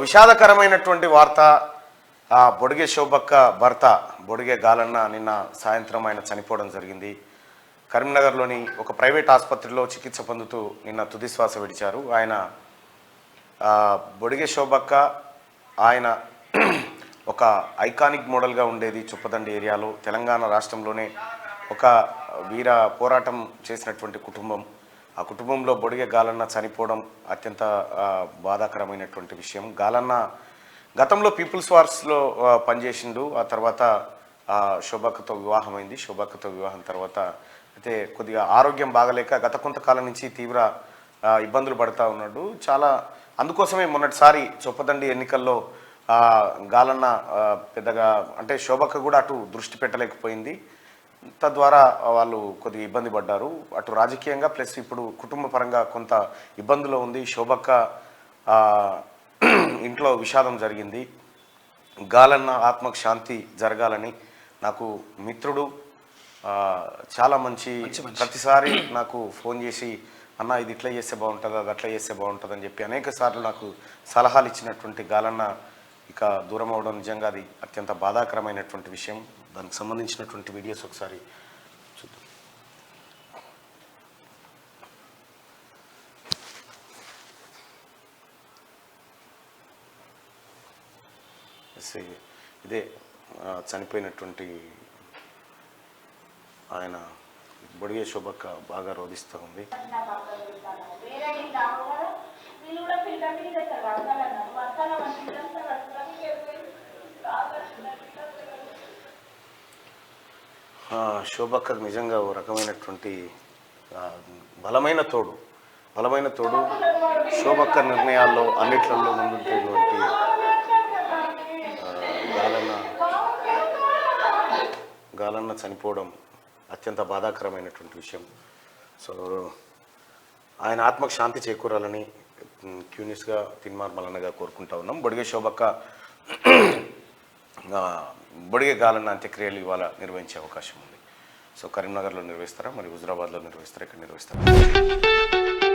విషాదకరమైనటువంటి వార్త. బొడిగె శోభక్క భర్త బొడిగె గాలన్న నిన్న సాయంత్రం ఆయన చనిపోవడం జరిగింది. కరీంనగర్లోని ఒక ప్రైవేట్ ఆసుపత్రిలో చికిత్స పొందుతూ నిన్న తుదిశ్వాస విడిచారు. ఆయన బొడిగె శోభక్క ఆయన ఒక ఐకానిక్ మోడల్గా ఉండేది చొప్పదండి ఏరియాలో. తెలంగాణ రాష్ట్రంలోనే ఒక వీర పోరాటం చేసినటువంటి కుటుంబం. ఆ కుటుంబంలో బొడిగె గాలన్న చనిపోవడం అత్యంత బాధాకరమైనటువంటి విషయం. గాలన్న గతంలో పీపుల్స్ వార్స్లో పనిచేసిండు. ఆ తర్వాత శోభక్కతో వివాహమైంది. శోభక్కతో వివాహం తర్వాత అయితే కొద్దిగా ఆరోగ్యం బాగలేక గత కొంతకాలం నుంచి తీవ్ర ఇబ్బందులు పడుతూ ఉన్నాడు. చాలా అందుకోసమే మొన్నటిసారి చొప్పదండి ఎన్నికల్లో గాలన్న పెద్దగా అంటే శోభక్క కూడా అటు దృష్టి పెట్టలేకపోయింది. తద్వారా వాళ్ళు కొద్దిగా ఇబ్బంది పడ్డారు, అటు రాజకీయంగా ప్లస్ ఇప్పుడు కుటుంబ పరంగా కొంత ఇబ్బందులో ఉంది. శోభక్క ఇంట్లో విషాదం జరిగింది. గాలన్న ఆత్మకు శాంతి జరగాలని నాకు మిత్రుడు చాలా మంచి ప్రతిసారి నాకు ఫోన్ చేసి అన్న ఇది ఇట్లా చేస్తే బాగుంటుంది, అది అట్లా చేస్తే బాగుంటుంది అని చెప్పి అనేక సార్లు నాకు సలహాలు ఇచ్చినటువంటి గాలన్న ఇక దూరం అవడం నిజంగా అది అత్యంత బాధాకరమైనటువంటి విషయం. దానికి సంబంధించినటువంటి వీడియోస్ ఒకసారి చూద్దాం. ఇదే చనిపోయినటువంటి ఆయన బొడిగె శోభక్క బాగా రోధిస్తూ ఉంది. శోభక్కకు నిజంగా ఓ రకమైనటువంటి బలమైన తోడు శోభక్క నిర్ణయాల్లో అన్నిట్లలో ముందుంటేటువంటి గాలన్న చనిపోవడం అత్యంత బాధాకరమైనటువంటి విషయం. సో ఆయన ఆత్మకు శాంతి చేకూరాలని క్యూనిస్గా తిన్మార్ మల్లన్నగా కోరుకుంటా ఉన్నాం. బొడిగె శోభక్క బొడిగె గాలన్న అంత్యక్రియలు ఇవాళ నిర్వహించే అవకాశం ఉంది. సో కరీంనగర్లో నిర్వహిస్తారా, మరి హుజురాబాద్లో నిర్వహిస్తారా, ఇక్కడ నిర్వహిస్తారా?